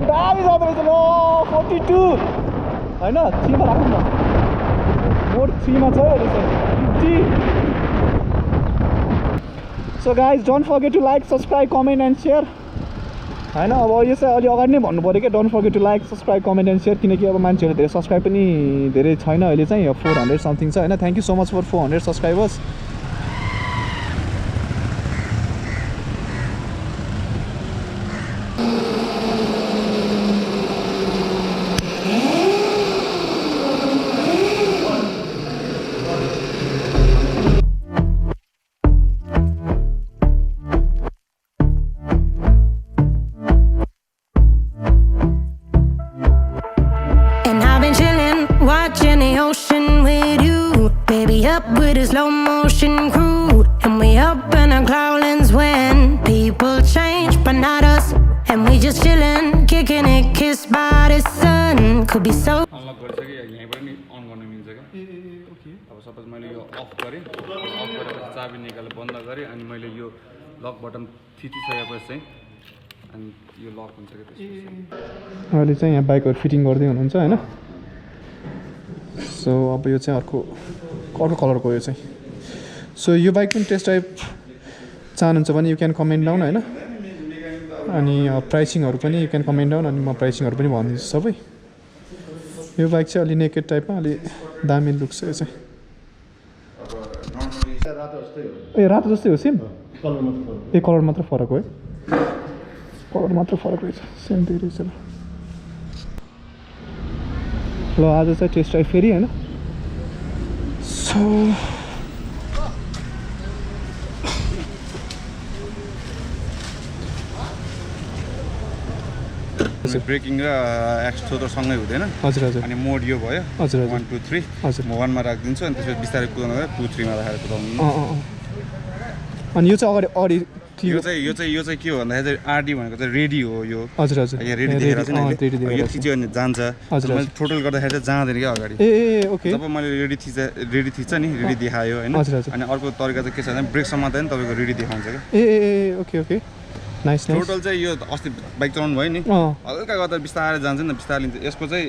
दामी जाँदो रहेछ ल 42 हैन 3 मा राखौँ न मोड 3 मा छ अहिले चाहिँ 50 So guys, don't forget to like, subscribe, comment and share. हैन अब यो चाहिँ अलि अगाडि नै भन्नु पर्यो के don't forget to like subscribe comment and share किनकि अब मान्छेहरू धेरै सब्सक्राइब पनि धेरै छैन अहिले चाहिँ 400 समथिङ छ हैन thank you so much for 400 subscribers with a slow motion crew, and we up in our clouds when people change, but not us. And we just chillin', kicking it, kissed by the sun. Could be so. Unlock गरिसके यहीँबाट नि on गर्न मिल्छ क्या okay अब suppose मैले यो of गरेँ अफ गरेर चाबी निकालेर बन्द गरेँ अनि मैले यो लक बटन थिचिसकेपछि चाहिँ अनि यो लक हुन्छ क्या त्यसपछि अहिले चाहिँ यहाँ बाइकहरु फिटिङ गर्दै हुनुहुन्छ हैन सो अब यो चाहिँ अर्को कलरको यो चाहिँ सो यो बाइक पनि टेस्ट ड्राइभ चाहनुहुन्छ भने यु क्यान कमेन्ट डाउन हैन अनि प्राइसिङहरु पनि यु क्यान कमेन्ट डाउन अनि म प्राइसिङहरु पनि भनिदिन्छु सबै यो बाइक चाहिँ अलि नेकेड टाइपमा अलि दामी लुक्स छ यो चाहिँ ए रातो जस्तै हो सेम कलर मात्र फरक हो है कलर मात्र फरक रहेछ सेम त्यही रहेछ ल आज चाहिँ टेस्ट ड्राइभ फेरि हैन सो ब्रेकिङ र एक्सपोजर सँगै हुँदैन हजुर हजुर अनि मोड यो भयो हजुर 1 2 3 हजुर म 1 मा राख्दिन्छु अनि त्यसपछि बिस्तारै कुदाउनु गयो 2 3 मा राखेर कुदाउनु अनि यो चाहिँ अगाडि यो चाहिँ के हो भन्दाखेरि चाहिँ आरडी भनेको चाहिँ रेडी हो यो हजुर हजुर यहाँ रेडी देखेर चाहिँ यो खिच्यो भने जान्छ मैले टोटल गर्दाखेरि चाहिँ जाँदैन क्या अगाडि ए ओके जब मैले रेडी थिच्छ नि रेडी देखायो हैन अनि अर्को तरिका चाहिँ के छ भने ब्रेक समात्दा नि तपाईको रेडी देखाउँछ क्या ए ओके नाइस टोटल चाहिँ यो अस्ति बाइक चलाउनु भयो नि हल्का गर्दा बिस्तारै जान्छ नि बिस्तारै लिन्छ यसको चाहिँ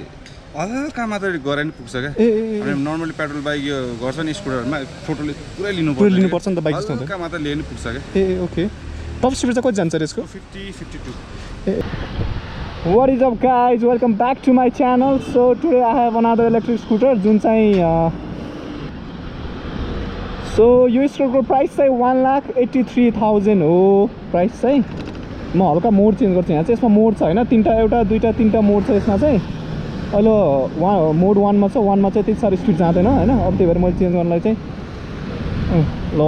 हल्का मात्रै गरे नि पुग्छ क्या अनि नर्मली पेट्रोल बाइक यो गर्छ नि स्कुटरमा टोटल पुरै लिनुपर्छ नि त बाइक जस्तो हल्का मात्रै लिए नि पुग्छ क्या ए ओके टप स्पिड चाहिँ कति जान्छ यसको 50 52 What is up guys, welcome back to my channel. So today I have another electric scooter जुन चाहिँ सो यो स्कुटरको प्राइस चाहिँ 1,83,000 हो प्राइस चाहिँ म हल्का मोड चेन्ज गर्छु यहाँ चाहिँ यसमा मोड छ हैन एउटा दुईटा तीनटा मोड छ यसमा चाहिँ अहिले मोड 1 मा छ 1 मा चाहिँ त्यति साह्रो स्पिड जाँदैन हैन अब त्यही भएर मैले चेन्ज गर्नलाई चाहिँ ल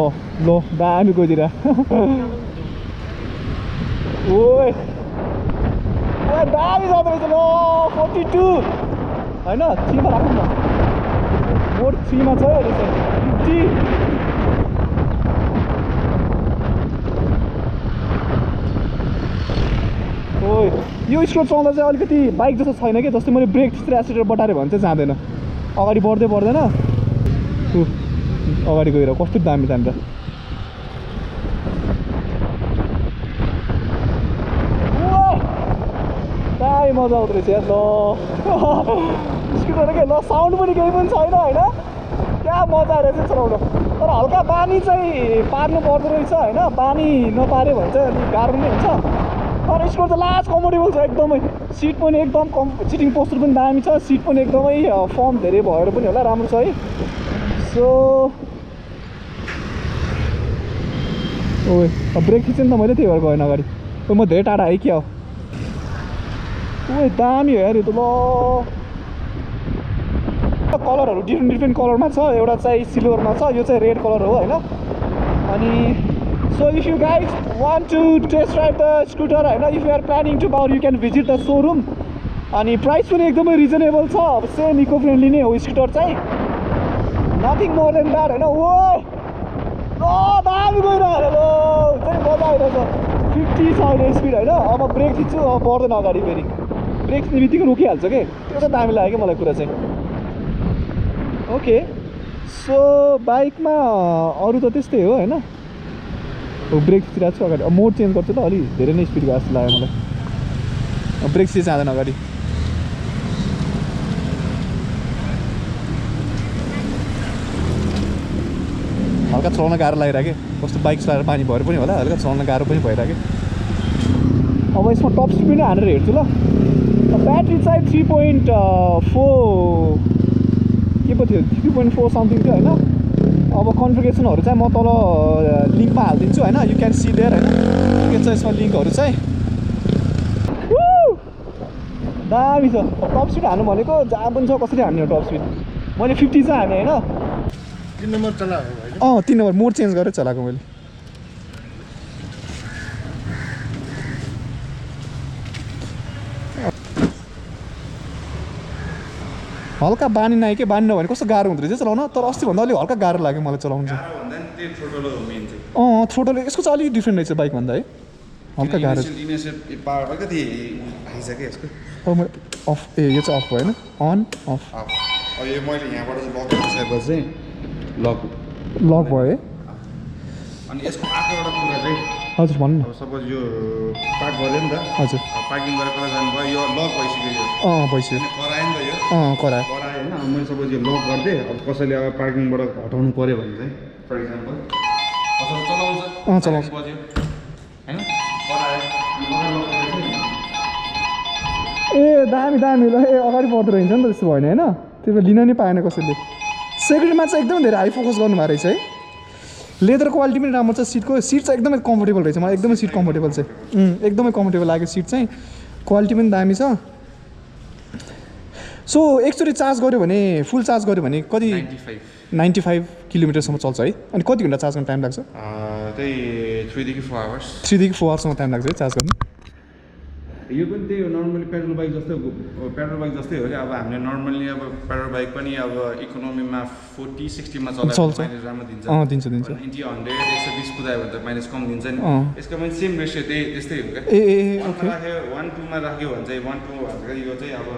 दामी गइदिरा ओए दामी जाँदो रहेछ ल 42 हैन 3 मा राखौँ न मोड 3 मा छ अहिले चाहिँ 50 ओए यो स्कुटर चलाउँदा चाहिँ अलिकति बाइक जस्तो छैन कि जस्तै मैले ब्रेक थिचेर एक्सिलेटर बटारे भने चाहिँ जाँदैन अगाडि बढ्दैन अगाडि गएर कस्तो दामी जान्छ दामी मजा आउँदो रहेछ यार ल स्कुटर के ल साउन्ड पनि केही पनि छैन हैन क्या मजा आइरहेछ चलाउन तर हल्का बानी चाहिँ पार्नु पर्दो रहेछ हैन बानी नपार्यो भने चाहिँ अलिक गाह्रो नै हुन्छ तर स्कुटर चाहिँ लास्ट कम्फर्टेबल छ एकदमै सिट पनि एकदम सिटिङ पोस्चर पनि दामी छ सिट पनि एकदमै फर्म धेरै भएर पनि होला राम्रो छ है सो ओए ब्रेक थिचेँ नि त मैले त्यही भएर गएन अगाडि म धेरै टाढा है क्या हो ओए दामी हो यार यो त ल कलरहरू डिफ्रेन्ट कलरमा छ एउटा चाहिँ सिल्भरमा छ यो चाहिँ रेड कलर हो हैन अनि So if you guys want to test drive the scooter, if you are planning to buy, you can visit the showroom. And price पनि एकदमै रिजनेबल छ अब सेम इको फ्रेन्डली नै हो स्कुटर चाहिँ नथिङ मोर देन द्याट हैन ओ दामी गइरहेको ल चाहिँ मजा आइरहेछ 50 छ अहिले स्पिड हैन अब ब्रेक थिच्छु अब बढ्दैन अगाडि फेरि ब्रेक बित्तिकै रोकिहाल्छ के त्यो चाहिँ दामी लाग्यो मलाई कुरा चाहिँ ओके सो बाइकमा अरू त त्यस्तै हो हैन ब्रेक थिचिरहेको छु अगाडि मोड चेन्ज गर्छु त अलि धेरै नै स्पिड गएको जस्तो लाग्यो मलाई ब्रेक चाहिँ जाँदैन अगाडि हल्का चलाउन गाह्रो लागिरहेको कस्तो बाइक चलाएर पानी भएर पनि होला हल्का चलाउन गाह्रो पनि भइरहेको अब यसमा टप स्पिड पनि हानेर हेर्छु ल ब्याट्री चाहिँ 3.4 के पो थियो 3.4 समथिङ थियो होइन अब कन्फिगरेसनहरू चाहिँ म तल लिङ्कमा हालिदिन्छु होइन यु क्यान सी देयर होइन के छ यसमा लिङ्कहरू चाहिँ दामी छ टप स्पिड हाल्नु भनेको जहाँ पनि छ कसरी हान्ने हो टप स्पिड मैले 50 चाहिँ हाने होइन 3 नम्बर चलाएको होइन 3 नम्बर मोड चेन्ज गरेर चलाएको मैले हल्का बानी नआयो कि बानी नभने कस्तो गाह्रो हुँदो रहेछ चलाउन तर अस्तिभन्दा अलिक हल्का गाह्रो लाग्यो मलाई चलाउनु चाहिँ थ्रोटल यसको चाहिँ अलिक डिफ्रेन्ट रहेछ बाइकभन्दा है हल्का गाह्रो अफ ए यो चाहिँ अफ भएन अन अफ लक भयो है अनि यसको अर्को एउटा कुरा चाहिँ हजुर भन्नु न अब सपोज यो पार्क गऱ्यो नि त हजुर पार्किङ गरेर कता जानुभयो यो लक भइसक्यो यो भइसक्यो करायो नि त यो करायो होइन अब मैले सपोज यो लक गरिदिएँ अब कसैले अब पार्किङबाट हटाउनु पऱ्यो भने चाहिँ फर इक्जाम्पल अथवा चलाउँछ बज्यो होइन ए दामी दामी ल ए अगाडि पर्दो रहेछ नि त त्यस्तो भएन होइन त्यो लिन नै पाएन कसैले सेक्युरिटीमा चाहिँ एकदमै धेरै हाई फोकस गर्नुभएको रहेछ है लेदर क्वालिटी पनि राम्रो छ सिट चाहिँ एकदमै कम्फोर्टेबल रहेछ मलाई एकदमै सिट कम्फोर्टेबल चाहिँ एकदमै कम्फोर्टेबल लाग्यो सिट चाहिँ क्वालिटी पनि दामी छ सो एकचोटि चार्ज गऱ्यो भने फुल चार्ज गऱ्यो भने कति 95 किलोमिटरसम्म चल्छ है अनि कति घन्टा चार्ज गर्न टाइम लाग्छ त्यही 3 देखि 4 आवर्स 3 देखि 4 आवर्सम्म टाइम लाग्छ है चार्ज गर्नु यो पनि त्यही हो नर्मली पेट्रोल बाइक जस्तै हो कि अब हामीले नर्मली अब पेट्रोल बाइक पनि अब इकोनोमीमा 40-60मा चलाउँछ माइलेज राम्रो दिन्छ दिन्छ 90 120 कुदायो भने त माइलेज कम दिन्छ नि यसको पनि सेम रेसियो त्यस्तै हो क्या ओके राख्यो 1-2 मा राख्यो भने चाहिँ 1-2 भनेको यो चाहिँ अब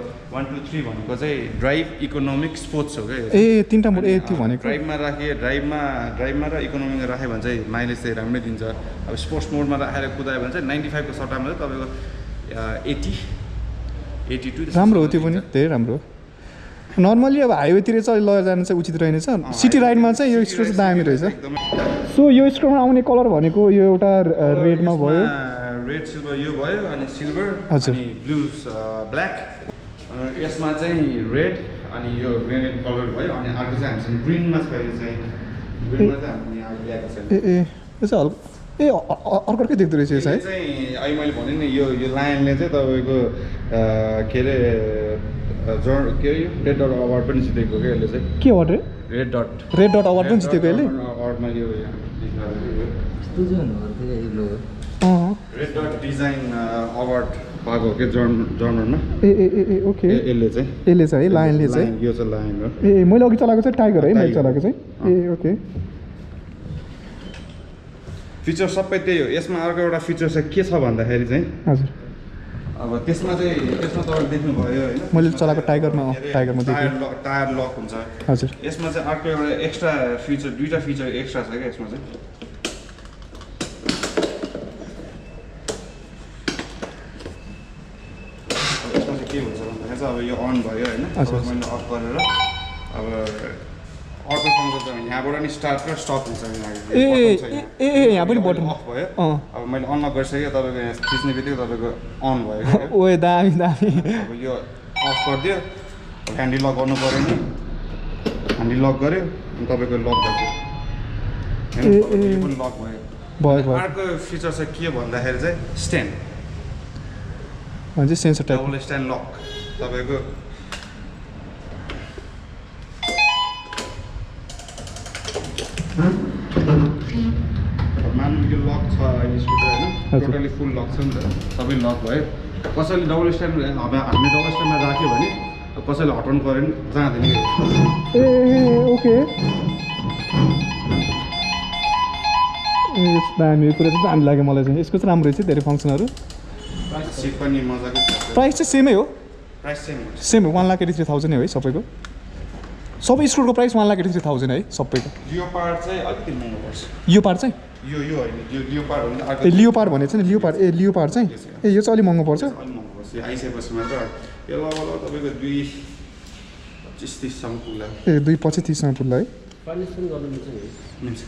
1-2-3 भनेको चाहिँ ड्राइभ इकोनोमिक स्पोर्ट्स हो क्या तीनटा मोड त्यो भनेको ड्राइभमा र इकोनोमीमा राख्यो भने चाहिँ माइलेज चाहिँ राम्रै दिन्छ अब स्पोर्ट्स मोडमा राखेर कुदायो भने चाहिँ 95 को सट्टामा चाहिँ तपाईँको 82 राम्रो हो त्यो पनि धेरै राम्रो हो नर्मली अब हाइवेतिर चाहिँ लगेर जानु चाहिँ उचित रहेनछ सिटी राइडमा चाहिँ यो स्ट्रो चाहिँ दामी रहेछ सो यो स्ट्रोमा आउने कलर भनेको यो एउटा रेडमा भयो रेड सिल्भर यो भयो अनि सिल्भर अनि ब्लू ब्ल्याक यसमा चाहिँ रेड अनि यो ग्रेनेड कलर भयो अनि अर्को चाहिँ हामीसँग ग्रिनमा छ यो चाहिँ ग्रिनमा चाहिँ हामी यहाँ ल्याएको छ यो चाहिँ हल्का अर्कै देख्दो रहेछ चाहिँ अहिले मैले भने नि यो लायनले चाहिँ तपाईँको के अरे रेड डट अवार्ड पनि जितेको क्या यसले चाहिँ के अवार्ड रेड डट अवार्ड पनि जितेको यसले अवार्डमा यो रेड डट डिजाइन अवार्ड पाएको के जर्नलमा ओके यसले चाहिँ है लायनले चाहिँ यो चाहिँ लायन हो मैले अघि चलाएको चाहिँ टाइगर है मैले चलाएको चाहिँ ओके फिचर सबै त्यही हो यसमा अर्को एउटा फिचर चाहिँ के छ भन्दाखेरि चाहिँ हजुर अब त्यसमा तपाईँले देख्नुभयो होइन मैले चलाएको टाइगरमा देखेँ टायर लक हुन्छ हजुर यसमा चाहिँ अर्को एउटा एक्स्ट्रा फिचर दुईवटा फिचर एक्स्ट्रा छ क्या यसमा चाहिँ के हुन्छ भन्दाखेरि चाहिँ अब यो अन भयो होइन मैले अफ गरेर अब अर्कोसँग त यहाँबाट नि स्टार्ट र स्टप हुन्छ यहाँ पनि बटन अफ भयो अब मैले अनलक गरिसकेँ तपाईँको यहाँ खिच्ने बित्तिकै तपाईँको अन भयो ओए दामी अब यो अफ गरिदियो ह्यान्डल लक गर्नु पऱ्यो नि ह्यान्डल लक गऱ्यो अनि तपाईँको लक भयो लक भयो अर्को फिचर चाहिँ के भन्दाखेरि चाहिँ स्ट्यान्ड भन्छ sensor type double stand lock तपाईँको मानव यो लक छ अहिले स्कुटर होइन टोटली फुल लक छ नि त सबै लक भयो कसैले डबल स्ट्यान्ड अब हामीले डबल स्ट्यान्डमा राख्यो भने कसैले हटाउनु पऱ्यो नि जाँदैन ओके दामी यो कुरा चाहिँ दामी लाग्यो मलाई चाहिँ यसको चाहिँ राम्रो रहेछ धेरै फङ्सनहरू सिट पनि मजाको छ प्राइस चाहिँ सेमै हो प्राइस सेम हो 1,83,000 है सबैको सबै स्कुटरको प्राइस 1,83,000 है सबैको लियोपार्ड चाहिँ अलिकति महँगो पर्छ यो पार्ट चाहिँ यो होइन यो लियोपार्ड हो नि लियोपार्ड भनेको छ नि लियोपार्ड चाहिँ यो चाहिँ अलिक महँगो पर्छ त्यो आइसकेपछि मात्र यो लगभग तपाईँको 2.25-30 सम्म पुग्ला ए 2.25-30 सम्म पुग्ला है फाइनेन्स पनि गर्नु मिल्छ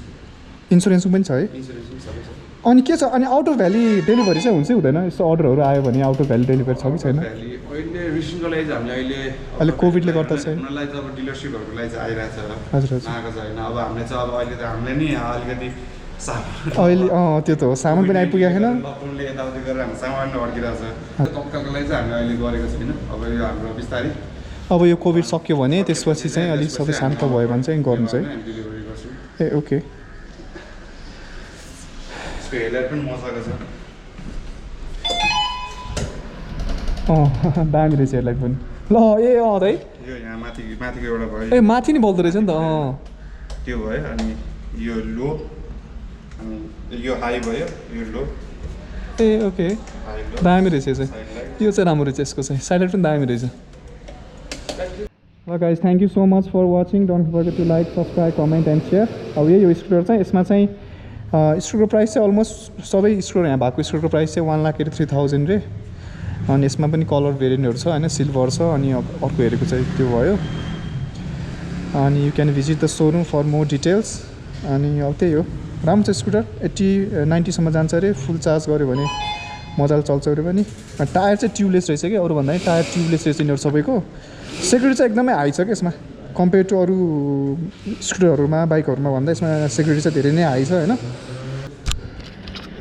इन्सुरेन्स पनि छ है इन्सुरेन्स पनि सबै छ अनि के छ अनि आउट अफ भ्याली डेलिभरी चाहिँ हुन्छ हुँदैन यस्तो अर्डरहरू आयो भने आउट अफ भ्याली डेलिभरी छ कि छैन अहिले रिसेन्टको लागि चाहिँ हामीले अहिले कोभिडले गर्दा चाहिँ उनीहरूलाई चाहिँ अब डिलरसिपहरूको लागि चाहिँ आइरहेछ हजुर आएको छ होइन अब हामीले चाहिँ अब अहिले त हामीले नि अलिकति अहिले त्यो त हो सामान पनि आइपुगेको छैन लकडाउनले यताउति गरेर हाम्रो सामान पनि अड्किरहेको छ तत्कालको लागि चाहिँ हामीले अहिले गरेको छैन अब यो हाम्रो बिस्तारै अब यो कोभिड सक्यो भने त्यसपछि चाहिँ अलिक सबै शान्त भयो भने चाहिँ गर्नु चाहिँ डेलिभरी गर्छु ए ओके यसको हेडलाइट पनि मजाको छ दामी रहेछ हेडलाइट पनि ल ए है यो यहाँ माथिको एउटा भयो ए माथि नि बल्दो रहेछ नि त त्यो भयो अनि यो लो अनि यो हाई भयो यो लो ए ओके दामी रहेछ चाहिँ यो चाहिँ राम्रो रहेछ यसको चाहिँ साइड पनि दामी रहेछ ल guys thank you so much for watching don't forget to like subscribe comment and share अब यो स्कुटर चाहिँ यसमा चाहिँ स्कुटरको प्राइस चाहिँ अलमोस्ट सबै स्कुटर यहाँ भएको स्कुटरको प्राइस चाहिँ 1,83,000 रे अनि यसमा पनि कलर भेरिएन्टहरू छ होइन सिल्भर छ अनि अर्को हेरेको चाहिँ त्यो भयो अनि you can visit the showroom for more details अनि अब त्यही हो राम्रो छ स्कुटर 80-90 सम्म जान्छ अरे फुल चार्ज गऱ्यो भने मजाले चल्छ अरे पनि टायर चाहिँ ट्युबलेस रहेछ कि अरू भन्दा टायर ट्युबलेस रहेछ यिनीहरू सबैको सेक्युरिटी चाहिँ एकदमै हाई छ क्या यसमा कम्पेयर टु अरू स्कुटरहरूमा बाइकहरूमा भन्दा यसमा सेक्युरिटी चाहिँ धेरै नै हाई छ होइन